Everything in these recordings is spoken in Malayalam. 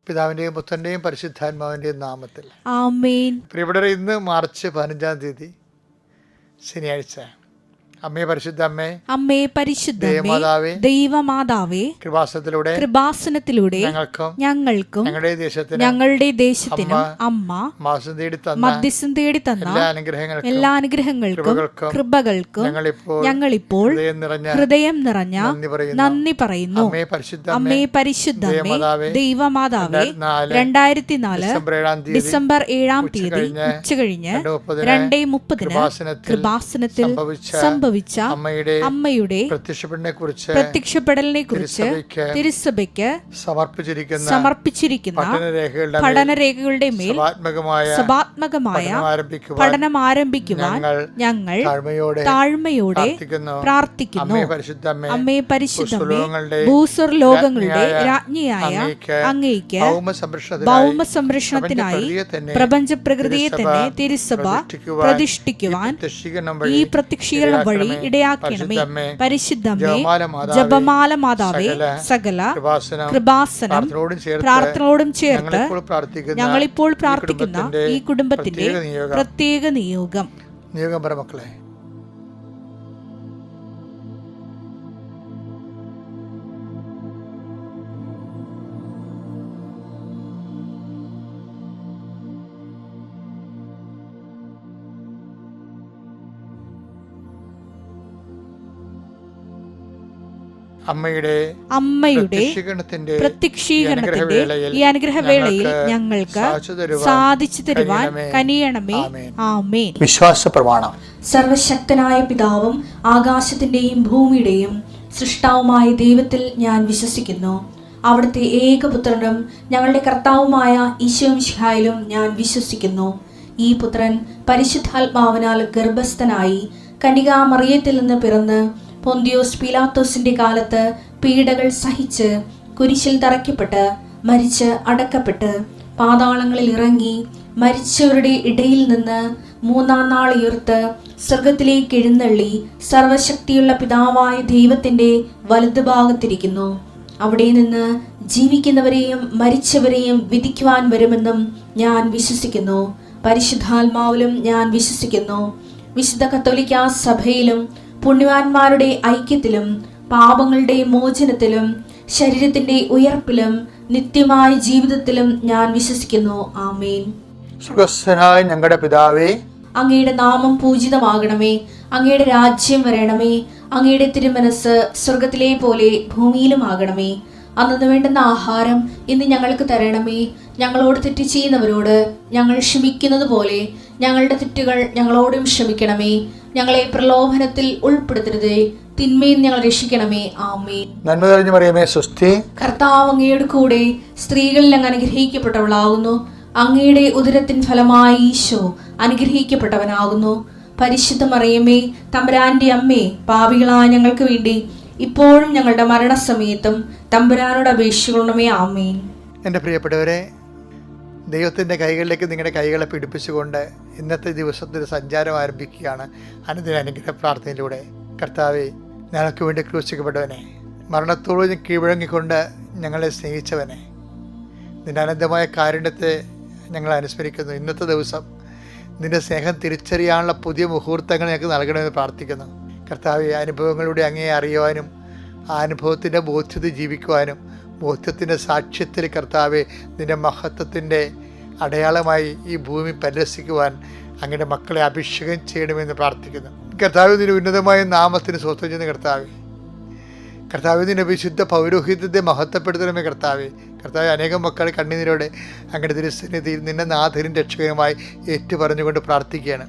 പിതാവിൻ്റെയും പുത്രൻ്റെയും പരിശുദ്ധാത്മാവിൻ്റെയും നാമത്തിൽ ആമേൻ. പ്രിയപ്പെട്ടവരെ, ഇന്ന് മാർച്ച് 15-ാം തീയതി ശനിയാഴ്ച. അമ്മേ പരിശുദ്ധ അമ്മേ, അമ്മേ പരിശുദ്ധ ദൈവമാതാവേ, കൃപാസനത്തിലൂടെ ഞങ്ങൾക്കും ഞങ്ങളുടെ ദേശത്തിനും അമ്മ മധ്യസ്ഥം തേടി തന്ന എല്ലാ അനുഗ്രഹങ്ങൾക്കും കൃപകൾക്കും ഞങ്ങളിപ്പോൾ ഹൃദയം നിറഞ്ഞ നന്ദി പറയുന്നു. അമ്മേ പരിശുദ്ധ ദൈവമാതാവേ, 2004 ഡിസംബർ 7-ാം തീയതി ഉച്ചകഴിഞ്ഞ് 2:30 കൃപാസനത്തിൽ സംഭവിച്ച അമ്മയുടെ പ്രത്യക്ഷപ്പെടലിനെ കുറിച്ച് തിരുസഭയ്ക്ക് സമർപ്പിച്ചിരിക്കുന്ന പഠനരേഖകളുടെ മേൽ സഭാത്മകമായ പഠനം ആരംഭിക്കുവാൻ ഞങ്ങൾ താഴ്മയോടെ പ്രാർത്ഥിക്കുന്നു. അമ്മേ പരിശുദ്ധമേ, ഭൂസ്വർലോകങ്ങളുടെ രാജ്ഞിയായ അങ്ങേയ്ക്ക് ഭൗമ സംരക്ഷണത്തിനായി പ്രപഞ്ച പ്രകൃതിയെ തന്നെ തിരുസഭ പ്രതിഷ്ഠിക്കുവാൻ ഈ പ്രത്യക്ഷീകരണം വഴി ഇടയാക്കണമേ. പരിശുദ്ധമേ, ജപമാല മാതാവേ, സകല കൃപാസനം പ്രാർത്ഥനയോടും ചേർത്ത് ഞങ്ങളിപ്പോൾ പ്രാർത്ഥിക്കുന്ന ഈ കുടുംബത്തിന്റെ പ്രത്യേക നിയോഗം. മക്കളെ, അമ്മയുടെ പ്രത്യക്ഷീകരണത്തിന്റെ ഈ അനുഗ്രഹവേളയിൽ ഞങ്ങൾക്ക് സാധിച്ചു തരുവാൻ കനിയണമേ. ആമേൻ. വിശ്വാസ പ്രമാണം. സർവശക്തനായ പിതാവും ആകാശത്തിന്റെയും ഭൂമിയുടെയും സൃഷ്ടാവുമായ ദൈവത്തിൽ ഞാൻ വിശ്വസിക്കുന്നു. അവിടുത്തെ ഏകപുത്രനും ഞങ്ങളുടെ കർത്താവുമായ ഈശോമിശിഹായിലും ഞാൻ വിശ്വസിക്കുന്നു. ഈ പുത്രൻ പരിശുദ്ധാത്മാവിനാൽ ഗർഭസ്ഥനായി കന്യകാമറിയത്തിൽ നിന്ന് പിറന്ന് പൊന്തിയോസ് പീലാത്തോസിന്റെ കാലത്ത് പീഡകൾ സഹിച്ച് കുരിശിൽ തറയ്ക്കപ്പെട്ട് മരിച്ച് അടക്കപ്പെട്ട് പാതാളങ്ങളിൽ ഇറങ്ങി മരിച്ചവരുടെ ഇടയിൽ നിന്ന് 3-ാം നാൾ ഉയർത്ത് സ്വർഗത്തിലേക്ക് എഴുന്നള്ളി സർവശക്തിയുള്ള പിതാവായ ദൈവത്തിന്റെ വലതുഭാഗത്തിരിക്കുന്നു. അവിടെ നിന്ന് ജീവിക്കുന്നവരെയും മരിച്ചവരെയും വിധിക്കുവാൻ വരുമെന്നും ഞാൻ വിശ്വസിക്കുന്നു. പരിശുദ്ധാത്മാവിലും ഞാൻ വിശ്വസിക്കുന്നു. വിശുദ്ധ കത്തോലിക്കാ സഭയിലും പുണ്യവാന്മാരുടെ ഐക്യത്തിലും പാപങ്ങളുടെ മോചനത്തിലും ശരീരത്തിന്റെ ഉയർപ്പിലും നിത്യമായ ജീവിതത്തിലും ഞാൻ വിശ്വസിക്കുന്നു. ആമേൻ. സ്വർഗ്ഗസ്ഥനായ ഞങ്ങളുടെ പിതാവേ, അങ്ങയുടെ നാമം പൂജിതമാകണമേ. അങ്ങയുടെ രാജ്യം വരണമേ. അങ്ങയുടെ തിരുമനസ് സ്വർഗത്തിലെ പോലെ ഭൂമിയിലും ആകണമേ. അന്നു വേണ്ടുന്ന ആഹാരം ഇന്ന് ഞങ്ങൾക്ക് തരണമേ. ഞങ്ങളോട് തെറ്റ് ചെയ്യുന്നവരോട് ഞങ്ങൾ ക്ഷമിക്കുന്നത് പോലെ ഞങ്ങളുടെ തെറ്റുകൾ ഞങ്ങളോടും ക്ഷമിക്കണമേ. ഞങ്ങളെ പ്രലോഭനത്തിൽ ഉൾപ്പെടുത്തരുതേ, തിന്മയിൽ ഞങ്ങൾ രക്ഷിക്കണമേ. ആമേൻ. നന്മ നിറഞ്ഞ മറിയമേ, സ്വസ്തി. കർത്താവ് അങ്ങയുടെ കൂടെ സ്ത്രീകളിൽ അങ്ങ് അനുഗ്രഹിക്കപ്പെട്ടവളാകുന്നു. അങ്ങയുടെ ഉദരത്തിൻ ഫലമായി ഈശോ അനുഗ്രഹിക്കപ്പെട്ടവനാകുന്നു. പരിശുദ്ധ മറിയമേ, തമ്പുരാന്റെ അമ്മേ, പാപികളായ ഞങ്ങൾക്ക് വേണ്ടി ഇപ്പോഴും ഞങ്ങളുടെ മരണസമയത്തും തമ്പുരാനോട് അപേക്ഷിക്കണമേ. ആമേൻ. എൻ്റെ പ്രിയപ്പെട്ടവരെ, ദൈവത്തിൻ്റെ കൈകളിലേക്ക് നിങ്ങളുടെ കൈകളെ പിടിപ്പിച്ചുകൊണ്ട് ഇന്നത്തെ ദിവസത്തിൻ്റെ സഞ്ചാരം ആരംഭിക്കുകയാണ്. അനുദിന അനുഗ്രഹ പ്രാർത്ഥനയിലൂടെ. കർത്താവേ, ഞങ്ങൾക്ക് വേണ്ടി ക്രൂശിക്കപ്പെട്ടവനെ, മരണത്തോട് കീഴ്വഴങ്ങിക്കൊണ്ട് ഞങ്ങളെ സ്നേഹിച്ചവനെ, നിന്റെ അനന്തമായ കാരുണ്യത്തെ ഞങ്ങൾ അനുസ്മരിക്കുന്നു. ഇന്നത്തെ ദിവസം നിന്റെ സ്നേഹം തിരിച്ചറിയാനുള്ള പുതിയ മുഹൂർത്തങ്ങൾ ഞങ്ങൾക്ക് നൽകണമെന്ന് പ്രാർത്ഥിക്കുന്നു. കർത്താവേ, അനുഭവങ്ങളിലൂടെ അങ്ങേ അറിയുവാനും ആ അനുഭവത്തിൻ്റെ ബോധ്യത ജീവിക്കുവാനും ബോധ്യത്തിൻ്റെ സാക്ഷ്യത്തിൽ കർത്താവെ നിന്റെ മഹത്വത്തിൻ്റെ അടയാളമായി ഈ ഭൂമി പരിരസിക്കുവാൻ അങ്ങയുടെ മക്കളെ അഭിഷേകം ചെയ്യണമെന്ന് പ്രാർത്ഥിക്കുന്നു. കർത്താവ് നിന്റെ ഉന്നതമായ നാമത്തിന് സ്വസ്ഥം ചെയ്യുന്ന കർത്താവ് നിന്റെ വിശുദ്ധ പൗരോഹിത്യത്തെ മഹത്വപ്പെടുത്തണമേ. കർത്താവെ, അനേകം മക്കൾ കണ്ണുനീരോടെ അങ്ങയുടെ തിരുസന്നിധിയിൽ നിന്നെ നാഥനും രക്ഷകനുമായി ഏറ്റുപറഞ്ഞുകൊണ്ട് പ്രാർത്ഥിക്കുകയാണ്.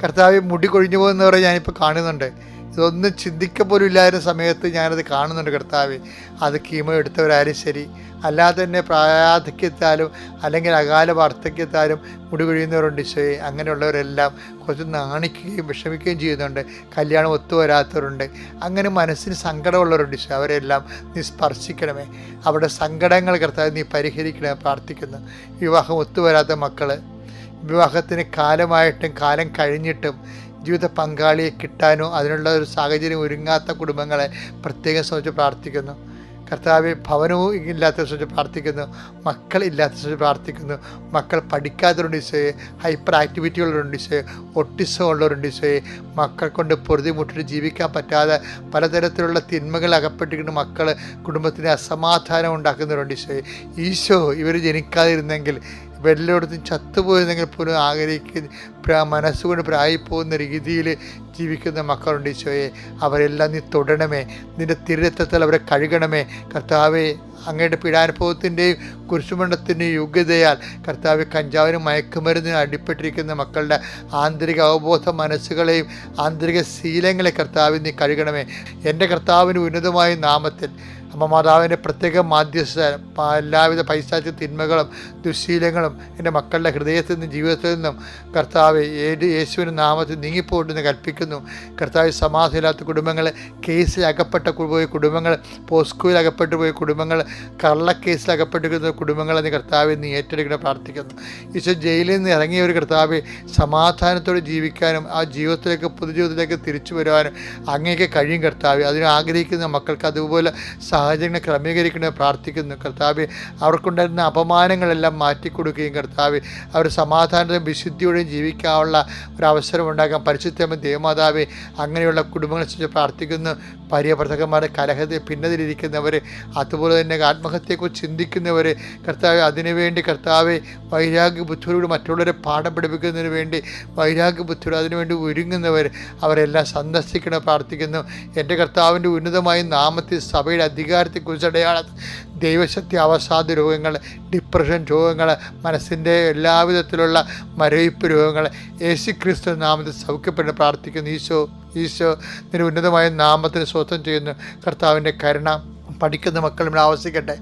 കർത്താവ്, മുടി കൊഴിഞ്ഞു പോകുന്നവരെ ഞാനിപ്പോൾ കാണുന്നുണ്ട്. ഇതൊന്നും ചിന്തിക്കപ്പോലും ഇല്ലായിരുന്ന സമയത്ത് ഞാനത് കാണുന്നുണ്ട്. കർത്താവെ, അത് കീമോ എടുത്തവരാരും ശരി, അല്ലാതെ തന്നെ പ്രായാധിക്യത്താലും അല്ലെങ്കിൽ അകാല വാർദ്ധക്യത്താലും മുടി കൊഴിയുന്നവരുണ്ട്. ഈശോയെ, അങ്ങനെയുള്ളവരെല്ലാം കുറച്ച് നാണിക്കുകയും വിഷമിക്കുകയും ചെയ്യുന്നുണ്ട്. കല്യാണം ഒത്തുവരാത്തവരുണ്ട്. അങ്ങനെ മനസ്സിന് സങ്കടമുള്ളവരുണ്ട്. ഈശോ, അവരെല്ലാം നീ സ്പർശിക്കണമേ. അവരുടെ സങ്കടങ്ങൾ കർത്താവ് നീ പരിഹരിക്കണമേ പ്രാർത്ഥിക്കുന്നു. വിവാഹം ഒത്തുവരാത്ത മക്കൾ, വിവാഹത്തിന് കാലമായിട്ടും കാലം കഴിഞ്ഞിട്ടും ജീവിത പങ്കാളിയെ കിട്ടാനോ അതിനുള്ള ഒരു സാഹചര്യം ഒരുങ്ങാത്ത കുടുംബങ്ങളെ പ്രത്യേകം സംബന്ധിച്ച് പ്രാർത്ഥിക്കുന്നു. കർത്താവെ ഭവനവും ഇല്ലാത്ത ദിവസം പ്രാർത്ഥിക്കുന്നു, മക്കൾ ഇല്ലാത്ത ദിവസം പ്രാർത്ഥിക്കുന്നു, മക്കൾ പഠിക്കാത്തവരുണ്ട് ഈശോയെ, ഹൈപ്പർ ആക്ടിവിറ്റികളുണ്ട് ഈശോയെ, ഒട്ടിസം ഉള്ളവരുണ്ട് ഈശോയെ, മക്കൾ കൊണ്ട് പൊറുതിമുട്ടിട്ട് ജീവിക്കാൻ പറ്റാതെ പലതരത്തിലുള്ള തിന്മകൾ അകപ്പെട്ടിരിക്കുന്ന മക്കൾ കുടുംബത്തിന് അസമാധാനം ഉണ്ടാക്കുന്നവരുണ്ട് ഈശോയെ. ഈശോ ഇവർ ജനിക്കാതിരുന്നെങ്കിൽ, വെള്ളയിടത്തും ചത്തുപോയിരുന്നെങ്കിൽ പോലും ആഗ്രഹിക്കുന്ന മനസ്സുകൊണ്ട് പ്രായിപ്പോകുന്ന രീതിയിൽ ജീവിക്കുന്ന മക്കളുണ്ട് ഈശോയെ. അവരെല്ലാം നീ തൊടണമേ, നിൻ്റെ തിരുരക്തത്തിൽ അവരെ കഴുകണമേ കർത്താവെ. അങ്ങയുടെ പീഡാനുഭവത്തിൻ്റെയും കുരിശുമരണത്തിൻ്റെയും യോഗ്യതയാൽ കർത്താവ് കഞ്ചാവിനും മയക്കുമരുന്നിനും അടിപ്പെട്ടിരിക്കുന്ന മക്കളുടെ ആന്തരിക അവബോധ മനസ്സുകളെയും ആന്തരിക ശീലങ്ങളെ കർത്താവ് നീ കഴുകണമേ. എൻ്റെ കർത്താവിന് ഉന്നതമായ നാമത്തിൽ അമ്മ മാതാവിൻ്റെ പ്രത്യേക മാധ്യസ്ഥ എല്ലാവിധ പൈശാചിക തിന്മകളും ദുശ്ശീലങ്ങളും എൻ്റെ മക്കളുടെ ഹൃദയത്തിൽ നിന്നും ജീവിതത്തിൽ നിന്നും കർത്താവ് യേശുവിൻ്റെ നാമത്തിൽ നീങ്ങിപ്പോട്ടെന്ന് കൽപ്പിക്കുന്നു. കർത്താവ് സമാധാനമില്ലാത്ത കുടുംബങ്ങൾ, കേസിൽ അകപ്പെട്ട പോയ കുടുംബങ്ങൾ, പോസ്കോയിൽ അകപ്പെട്ടു പോയ കുടുംബങ്ങൾ, കള്ളക്കേസിൽ അകപ്പെട്ടിരിക്കുന്ന കുടുംബങ്ങളെന്ന് കർത്താവ് നീ ഏറ്റെടുക്കണം പ്രാർത്ഥിക്കുന്നു. ഈശോ ജയിലിൽ നിന്ന് ഇറങ്ങിയ ഒരു കർത്താവ് സമാധാനത്തോടെ ജീവിക്കാനും ആ ജീവിതത്തിലേക്ക് പൊതുജീവിതത്തിലേക്ക് തിരിച്ചു വരുവാനും അങ്ങേക്ക് കഴിയും കർത്താവ്. അതിന് ആഗ്രഹിക്കുന്ന മക്കൾക്ക് അതുപോലെ സാഹചര്യങ്ങൾ ക്രമീകരിക്കണമെന്ന് പ്രാർത്ഥിക്കുന്നു കർത്താവ്. അവർക്കുണ്ടായിരുന്ന അപമാനങ്ങളെല്ലാം മാറ്റിക്കൊടുക്കുകയും കർത്താവ് അവർ സമാധാനത്തോടെയും വിശുദ്ധിയോടെയും ജീവിക്കാനുള്ള ഒരവസരം ഉണ്ടാക്കാൻ പരിശുദ്ധമായ ദേവമാതാവേ അങ്ങനെയുള്ള കുടുംബങ്ങളെ കുറിച്ച് പ്രാർത്ഥിക്കുന്നു. ഭാര്യാഭർത്താക്കന്മാരെ കലഹത്തിൽ ഭിന്നതയിലിരിക്കുന്നവർ, അതുപോലെ തന്നെ ആത്മഹത്യയെക്കുറിച്ച് ചിന്തിക്കുന്നവർ കർത്താവ്, അതിനുവേണ്ടി കർത്താവ് വൈരാഗ്യ ബുദ്ധിയോട് മറ്റുള്ളവരെ പാഠം പഠിപ്പിക്കുന്നതിന് വേണ്ടി വൈരാഗ്യ ബുദ്ധിയോട് അതിനുവേണ്ടി ഒരുങ്ങുന്നവർ അവരെല്ലാം സന്ദർശിക്കണം പ്രാർത്ഥിക്കുന്നു. എൻ്റെ കർത്താവിൻ്റെ ഉന്നതമായ നാമത്തിൽ സഭയുടെ അധികാരത്തെക്കുറിച്ച് അടയാളം ദൈവശക്തി അവസാദ രോഗങ്ങൾ, ഡിപ്രഷൻ രോഗങ്ങൾ, മനസ്സിൻ്റെ എല്ലാവിധത്തിലുള്ള മരവിപ്പ് രോഗങ്ങൾ യേശുക്രിസ്തു നാമത്തിൽ സൗഖ്യപ്പെട്ട് പ്രാർത്ഥിക്കുന്നു. ഈശോ നിന്റെ ഉന്നതമായ നാമത്തിന് സ്വസ്ഥം ചെയ്യുന്നു. കർത്താവിൻ്റെ കരുണ പഠിക്കുന്ന മക്കളും ആവശ്യിക്കട്ടെ,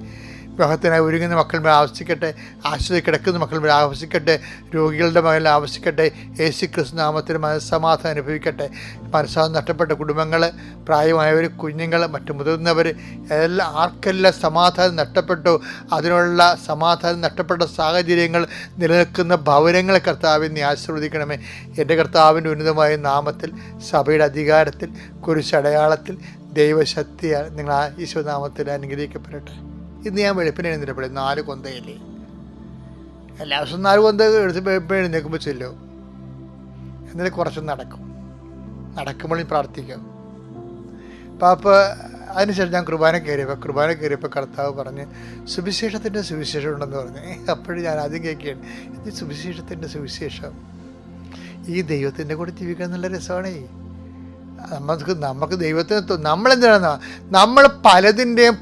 വിവാഹത്തിനായി ഒരുങ്ങുന്ന മക്കൾ ആവശ്യിക്കട്ടെ, ആശുപത്രി കിടക്കുന്ന മക്കൾ ആവശ്യിക്കട്ടെ, രോഗികളുടെ മകളിൽ ആവശ്യിക്കട്ടെ. യേശുക്രിസ്തു നാമത്തിന് മനസ്സമാധാനം അനുഭവിക്കട്ടെ. മനസ്സാധനം നഷ്ടപ്പെട്ട കുടുംബങ്ങൾ, പ്രായമായവർ, കുഞ്ഞുങ്ങൾ, മറ്റു മുതിർന്നവർ, ആർക്കെല്ലാം സമാധാനം നഷ്ടപ്പെട്ടു, അതിനുള്ള സമാധാനം നഷ്ടപ്പെട്ട സാഹചര്യങ്ങൾ നിലനിൽക്കുന്ന ഭവനങ്ങളെ കർത്താവിനെ നീ ആശീർവദിക്കണമേ. എൻ്റെ കർത്താവിൻ്റെ ഉന്നതമായ നാമത്തിൽ സഭയുടെ അധികാരത്തിൽ കുരിശടയാളത്തിൽ ദൈവശക്തിയാൽ നിങ്ങൾ ആ ഈശോനാമത്തിൽ അനുഗ്രഹിക്കപ്പെടട്ടെ. ഇന്ന് ഞാൻ വെളുപ്പിനെ എഴുന്നേറ്റപ്പോഴേ 4 കൊന്തയില്ലേ, എല്ലാ ദിവസവും 4 കൊന്ത എടുത്ത് വെളുപ്പിനെ എഴുന്നേൽക്കുമ്പോൾ ചെല്ലും, എന്നിട്ട് കുറച്ച് നടക്കുമ്പോൾ നീ പ്രാർത്ഥിക്കാം. അപ്പോൾ അതിനുശേഷം ഞാൻ കുർബാന കയറിയപ്പോൾ കർത്താവ് പറഞ്ഞ് സുവിശേഷത്തിൻ്റെ സുവിശേഷം ഉണ്ടെന്ന് പറഞ്ഞ്. അപ്പോഴും ഞാൻ ആദ്യം കേൾക്കുകയാണ്, ഇത് സുവിശേഷത്തിൻ്റെ സുവിശേഷം. ഈ ദൈവത്തിൻ്റെ കൂടെ ജീവിക്കാൻ നല്ല രസമാണേ. നമുക്ക് ദൈവത്തിന് നമ്മളെന്താണ്, നമ്മൾ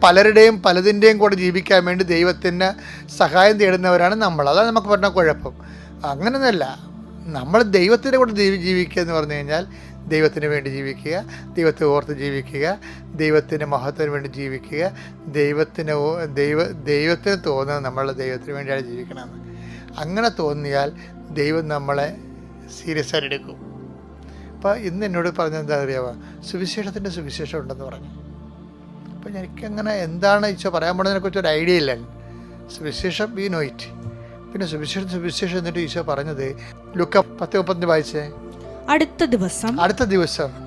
പലരുടെയും കൂടെ ജീവിക്കാൻ വേണ്ടി ദൈവത്തിന് സഹായം തേടുന്നവരാണ് നമ്മൾ. അതാണ് നമുക്ക് പറഞ്ഞ കുഴപ്പം. അങ്ങനെയൊന്നുമല്ല, നമ്മൾ ദൈവത്തിൻ്റെ കൂടെ ജീവിക്കുക എന്ന് പറഞ്ഞു കഴിഞ്ഞാൽ ദൈവത്തിന് വേണ്ടി ജീവിക്കുക, ദൈവത്തെ ഓർത്ത് ജീവിക്കുക, ദൈവത്തിൻ്റെ മഹത്വത്തിന് വേണ്ടി ജീവിക്കുക, ദൈവത്തിന് തോന്നുന്നത് നമ്മൾ ദൈവത്തിന് വേണ്ടിയാണ് ജീവിക്കണമെന്ന്. അങ്ങനെ തോന്നിയാൽ ദൈവം നമ്മളെ സീരിയസ് ആയിട്ട് എടുക്കും. അപ്പോൾ ഇന്ന് എന്നോട് പറഞ്ഞത് എന്താ അറിയാമോ, സുവിശേഷത്തിൻ്റെ സുവിശേഷം ഉണ്ടെന്ന് പറഞ്ഞു. അപ്പോൾ എനിക്കങ്ങനെ എന്താണ് ഈശോ പറയാൻ പോണതിനെക്കുറിച്ച് ഒരു ഐഡിയ ഇല്ല. സുവിശേഷം വി നോ ഇറ്റ്. പിന്നെ സുവിശേഷം എന്നിട്ട് ഈശോ പറഞ്ഞത് ലുക്ക 10:30 വായിച്ചേ. അടുത്ത ദിവസം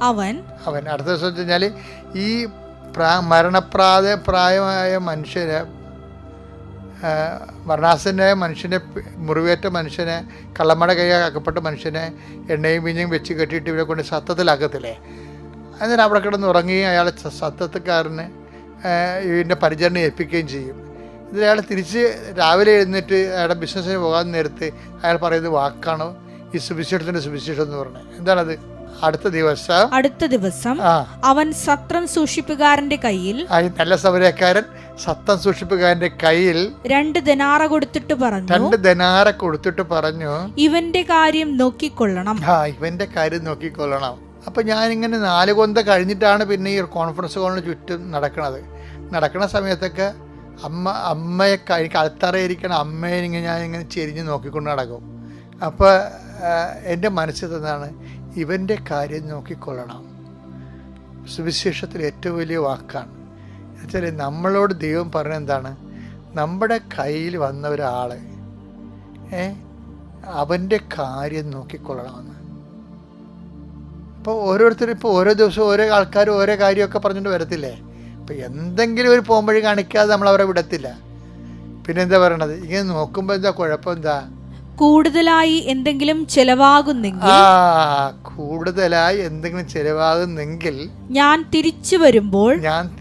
അവൻ അടുത്ത ദിവസം വെച്ച് കഴിഞ്ഞാൽ ഈ പ്രായമായ മനുഷ്യനെ, മരണാസനായ മനുഷ്യനെ, മുറിവേറ്റ മനുഷ്യനെ, കള്ളമ്മട കൈയാക്കപ്പെട്ട മനുഷ്യനെ എണ്ണയും പിഞ്ഞയും വെച്ച് കെട്ടിയിട്ട് ഇവരെ കൊണ്ട് സത്തത്തിലാക്കത്തില്ലേ. എന്നിട്ട് അവിടെ കിടന്ന് ഉറങ്ങുകയും അയാൾ സത്തക്കാരന് ഇതിൻ്റെ പരിചരണം ഏൽപ്പിക്കുകയും ചെയ്യും. എന്നിട്ട് അയാൾ തിരിച്ച് രാവിലെ എഴുന്നേറ്റ് അയാളുടെ ബിസിനസ്സിന് പോകാൻ നേരത്ത് അയാൾ പറയുന്നത് വാക്കാണ് ഈ സുവിശേഷത്തിൻ്റെ സുവിശേഷം എന്ന് പറഞ്ഞത്. എന്താണത്? അടുത്ത ദിവസം അവൻ സത്രം സൂക്ഷിപ്പുകാരന്റെ കയ്യിൽ, നല്ല സമരക്കാരൻ സത്രം സൂക്ഷിപ്പുകാരന്റെ കയ്യിൽ 2 ദനാറ കൊടുത്തിട്ട് പറഞ്ഞു, ഇവന്റെ കാര്യം നോക്കിക്കൊള്ളണം. അപ്പൊ ഞാനിങ്ങനെ 4 കൊന്ത കഴിഞ്ഞിട്ടാണ് പിന്നെ ഈ കോൺഫറൻസ് കോളിന് ചുറ്റും നടക്കണ സമയത്തൊക്കെ അമ്മയെ എനിക്ക് അൾത്തറയിരിക്കണം അമ്മയെ ഞാനിങ്ങനെ ചെരിഞ്ഞ് നോക്കിക്കൊണ്ട് നടക്കും. അപ്പോൾ എൻ്റെ മനസ്സിൽ തന്നാണ് ഇവൻ്റെ കാര്യം നോക്കിക്കൊള്ളണം. സുവിശേഷത്തിൽ ഏറ്റവും വലിയ വാക്കാണ്. എന്നുവെച്ചാൽ നമ്മളോട് ദൈവം പറഞ്ഞ എന്താണ്, നമ്മുടെ കയ്യിൽ വന്ന ഒരാൾ അവൻ്റെ കാര്യം നോക്കിക്കൊള്ളണമെന്ന്. അപ്പോൾ ഓരോരുത്തരും ഇപ്പോൾ ഓരോ ദിവസവും ഓരോ ആൾക്കാർ ഓരോ കാര്യമൊക്കെ പറഞ്ഞിട്ട് വരത്തില്ലേ. അപ്പം എന്തെങ്കിലും ഒരു പോംവഴി കാണിക്കാതെ നമ്മൾ അവരെ വിടത്തില്ല. പിന്നെ എന്താ പറയണത്? ഇങ്ങനെ നോക്കുമ്പോൾ എന്താ കുഴപ്പം? എന്താ കൂടുതലായി എന്തെങ്കിലും ചെലവാകുന്നെങ്കിൽ കൂടുതലായി എന്തെങ്കിലും ചെലവാകുന്നെങ്കിൽ ഞാൻ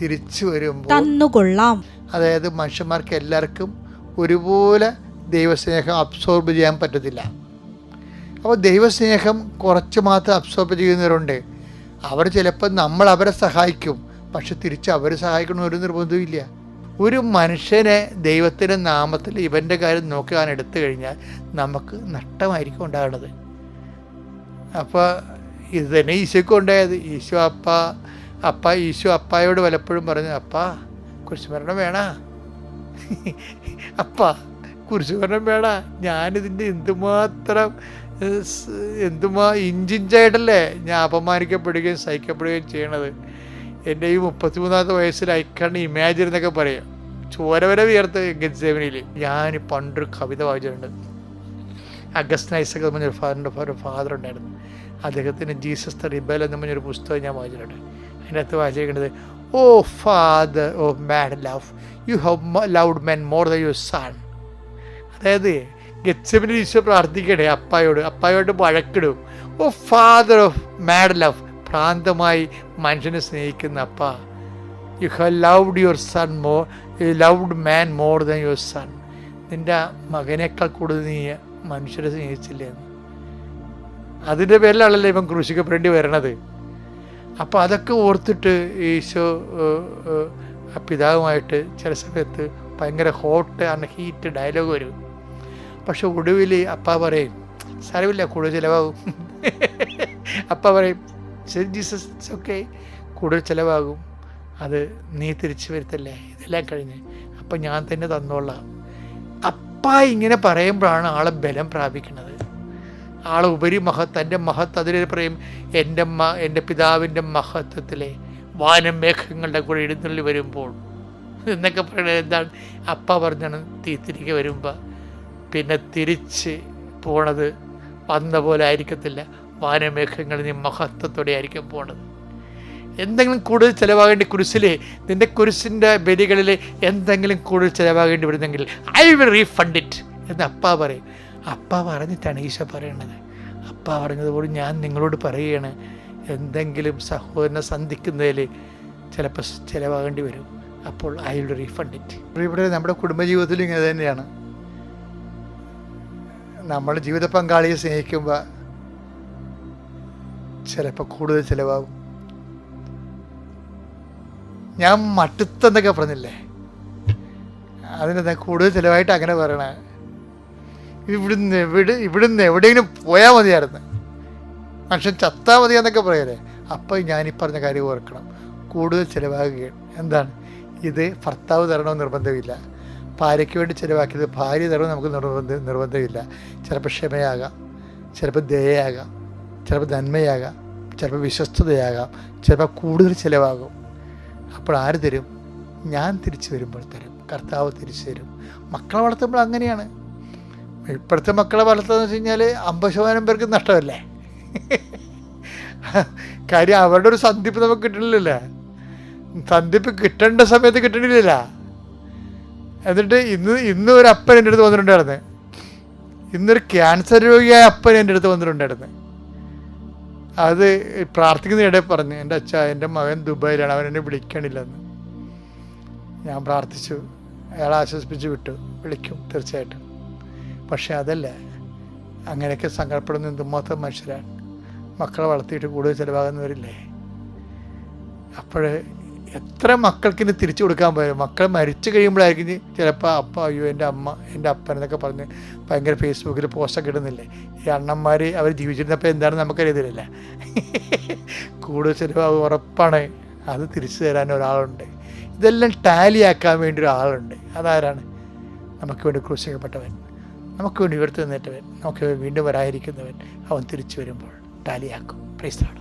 തിരിച്ചു വരുമ്പോൾ തന്നുകൊള്ളാം. അതായത് മനുഷ്യന്മാർക്ക് എല്ലാവർക്കും ഒരുപോലെ ദൈവസ്നേഹം അബ്സോർബ് ചെയ്യാൻ പറ്റത്തില്ല. അപ്പോൾ ദൈവസ്നേഹം കുറച്ച് മാത്രം അബ്സോർബ് ചെയ്യുന്നവരുണ്ട്. അവർ ചിലപ്പോൾ നമ്മൾ അവരെ സഹായിക്കും, പക്ഷെ തിരിച്ച് അവർ സഹായിക്കണമെന്ന് ഒരു നിർബന്ധവും ഇല്ല. ഒരു മനുഷ്യനെ ദൈവത്തിൻ്റെ നാമത്തിൽ ഇവൻ്റെ കാര്യം നോക്കാൻ എടുത്തു കഴിഞ്ഞാൽ നമുക്ക് നഷ്ടമായിരിക്കും ഉണ്ടാകുന്നത്. അപ്പോൾ ഇത് തന്നെ ഈശോയ്ക്ക് ഉണ്ടായത്. ഈശോ അപ്പായോട് പലപ്പോഴും പറഞ്ഞു, അപ്പാ കുരിശുമരണം വേണ, അപ്പാ കുരിശുമരണം വേണ. ഞാനിതിൻ്റെ എന്തുമാത്രം ഇഞ്ചിഞ്ചായിട്ടല്ലേ ഞാൻ അപമാനിക്കപ്പെടുകയും സഹിക്കപ്പെടുകയും ചെയ്യണത്. എൻ്റെ ഈ 33-ാമത്തെ വയസ്സിൽ ഐക്കണ്ട് ഇമാജിൻ എന്നൊക്കെ പറയും. ചോരവരെ വിയർത്ത് ഗെത്സേമനിയിൽ. ഞാൻ പണ്ടൊരു കവിത വായിച്ചിട്ടുണ്ട്. അഗസ്റ്റിൻ ഐസക് എന്ന് പറഞ്ഞൊരു ഫാദർ ഉണ്ടായിരുന്നു. അദ്ദേഹത്തിന് ജീസസ് ദ റിബൽ എന്ന് പറഞ്ഞൊരു പുസ്തകം ഞാൻ വായിച്ചിട്ടുണ്ട്. അതിനകത്ത് വായിച്ചിരിക്കുന്നത്, O father of mad love, you have loved men more than your son. അതായത് ഗെത്സേമനിൽ ഈശോ പ്രാർത്ഥിക്കണേ അപ്പായോട് വഴക്കിടും. O father of mad love, ഭ്രാന്തമായി മനുഷ്യനെ സ്നേഹിക്കുന്ന അപ്പ, you have loved your son more, you loved man more than your son. നിൻ്റെ മകനേക്കാൾ കൂടുതൽ നീ മനുഷ്യരെ സ്നേഹിച്ചില്ലേ എന്ന്. അതിൻ്റെ പേരിലാണല്ലോ ഇവൻ ക്രൂശിക്കപ്പെടേണ്ടി വരണത്. അപ്പോൾ അതൊക്കെ ഓർത്തിട്ട് ഈശോ പിതാവുമായിട്ട് ചില സമയത്ത് ഭയങ്കര ഹീറ്റ് ഡയലോഗ് വരും. പക്ഷെ ഒടുവിൽ അപ്പ പറയും, സാരമില്ല, കൂടുതൽ ചിലവാകും. അപ്പ പറയും, ശരി ജീസസ്, ഇറ്റ്സ് ഓക്കെ, കൂടുതൽ ചിലവാകും, അത് നീ തിരിച്ചു വരുത്തല്ലേ, ഇതെല്ലാം കഴിഞ്ഞ് അപ്പം ഞാൻ തന്നെ തന്നോളാം. അപ്പ ഇങ്ങനെ പറയുമ്പോഴാണ് ആളെ ബലം പ്രാപിക്കുന്നത്. ആളെ ഉപരി തൻ്റെ അതിൽ പറയും, എൻ്റെ പിതാവിൻ്റെ മഹത്വത്തിലെ വാനം മേഘങ്ങളുടെ കൂടെ എഴുന്നള്ളി വരുമ്പോൾ എന്നൊക്കെ പറയുന്നത് എന്താണ്? അപ്പ പറഞ്ഞാണ് തിരികെ വരുമ്പോൾ പിന്നെ തിരിച്ച് പോണത് വന്ന പോലെ ആയിരിക്കത്തില്ല. വാനമേഘങ്ങൾ നീ മഹത്വത്തോടെ ആയിരിക്കും പോണത്. എന്തെങ്കിലും കൂടുതൽ ചിലവാകേണ്ടി നിൻ്റെ കുരിശിൻ്റെ ബലികളിൽ എന്തെങ്കിലും കൂടുതൽ ചിലവാകേണ്ടി വരുന്നെങ്കിൽ ഐ വിൽ റീഫണ്ട് ഇറ്റ് എന്ന് അപ്പ പറയും. അപ്പ പറഞ്ഞിട്ടാണ് ഈശോ പറയണത്. അപ്പ പറഞ്ഞതുപോലെ ഞാൻ നിങ്ങളോട് പറയുകയാണ്, എന്തെങ്കിലും സഹോദരനെ സന്ധിക്കുന്നതിൽ ചിലപ്പോൾ ചിലവാകേണ്ടി വരും, അപ്പോൾ ഐ വിൽ റീഫണ്ട് ഇറ്റ്. ഇവിടെ നമ്മുടെ കുടുംബജീവിതത്തിലും ഇങ്ങനെ തന്നെയാണ്. നമ്മൾ ജീവിത പങ്കാളിയെ സ്നേഹിക്കുമ്പോൾ ചിലപ്പോൾ കൂടുതൽ ചിലവാകും. ഞാൻ മട്ടുത്തെന്നൊക്കെ പറഞ്ഞില്ലേ, അതിനെന്താ കൂടുതൽ ചിലവായിട്ട് അങ്ങനെ പറയണ? ഇവിടുന്ന് എവിടെയെങ്കിലും പോയാൽ മതിയായിരുന്നു, മനുഷ്യൻ ചത്താൽ മതിയെന്നൊക്കെ പറയല്ലേ. അപ്പം ഞാനീ പറഞ്ഞ കാര്യം ഓർക്കണം, കൂടുതൽ ചിലവാകുകയാണ്. എന്താണ് ഇത്? ഭർത്താവ് തരണമെന്ന് നിർബന്ധമില്ല. ഭാര്യയ്ക്ക് വേണ്ടി ചിലവാക്കിയത് ഭാര്യ തരണമെന്ന് നമുക്ക് നിർബന്ധമില്ല. ചിലപ്പോൾ ക്ഷമയാകാം, ചിലപ്പോൾ ദയയാകാം, ചിലപ്പോൾ നന്മയാകാം, ചിലപ്പോൾ വിശ്വസ്തതയാകാം, ചിലപ്പോൾ കൂടുതൽ ചിലവാകും. അപ്പോൾ ആര് തരും? ഞാൻ തിരിച്ചു വരുമ്പോൾ തരും, കർത്താവ് തിരിച്ചു തരും. മക്കളെ വളർത്തുമ്പോൾ അങ്ങനെയാണ്. ഇപ്പോഴത്തെ മക്കളെ വളർത്തുകയെന്ന് വെച്ച് കഴിഞ്ഞാൽ 50% പേർക്ക് നഷ്ടമല്ലേ. കാര്യം അവരുടെ ഒരു സന്ധിപ്പ് നമുക്ക് കിട്ടണില്ലല്ലോ. സന്ധിപ്പ് കിട്ടേണ്ട സമയത്ത് കിട്ടണില്ല. എന്നിട്ട് ഇന്ന് ഒരു അപ്പൻ എൻ്റെ അടുത്ത് വന്നിട്ടുണ്ടായിരുന്നു. ഇന്നൊരു ക്യാൻസർ രോഗിയായ അപ്പൻ എൻ്റെ അടുത്ത് വന്നിട്ടുണ്ടായിരുന്നു. അത് പ്രാർത്ഥിക്കുന്നതിനിടെ പറഞ്ഞു, എൻ്റെ അച്ഛാ, എൻ്റെ മകൻ ദുബായിലാണ്, അവൻ എന്നെ വിളിക്കണില്ലെന്ന്. ഞാൻ പ്രാർത്ഥിച്ചു, അയാളെ ആശ്വസിപ്പിച്ച് വിട്ടു. വിളിക്കും തീർച്ചയായിട്ടും. പക്ഷെ അതല്ല, അങ്ങനെയൊക്കെ സങ്കടപ്പെടുന്ന എന്തുമാത്രം മനുഷ്യരാണ്. മക്കളെ വളർത്തിയിട്ട് കൂടുതൽ ചിലവാകുന്നവരില്ലേ. അപ്പോൾ എത്ര മക്കൾക്കിന് തിരിച്ചു കൊടുക്കാൻ പറ്റും? മക്കൾ മരിച്ചു കഴിയുമ്പോഴായിരിക്കും ചിലപ്പോൾ അപ്പ, അയ്യോ എൻ്റെ അമ്മ, എൻ്റെ അപ്പൻ എന്നൊക്കെ പറഞ്ഞ് ഭയങ്കര ഫേസ്ബുക്കിൽ പോസ്റ്റൊക്കെ ഇടുന്നില്ലേ. ഈ അണ്ണന്മാർ അവർ ജീവിച്ചിരുന്നപ്പോൾ എന്താണെന്ന് നമുക്കറിയത്തില്ല. കൂടുതൽ ചിലവാകും ഉറപ്പാണ്. അത് തിരിച്ചു തരാൻ ഒരാളുണ്ട്. ഇതെല്ലാം ടാലിയാക്കാൻ വേണ്ടി ഒരാളുണ്ട്. അതാരാണ്? നമുക്ക് വേണ്ടി ക്രൂശിക്കപ്പെട്ടവൻ, നമുക്ക് വേണ്ടി ഉയർത്തി നിന്നിട്ടവൻ, നമുക്ക് വീണ്ടും വരാതിരിക്കുന്നവൻ. അവൻ തിരിച്ചു വരുമ്പോൾ ടാലിയാക്കും. Praise the Lord.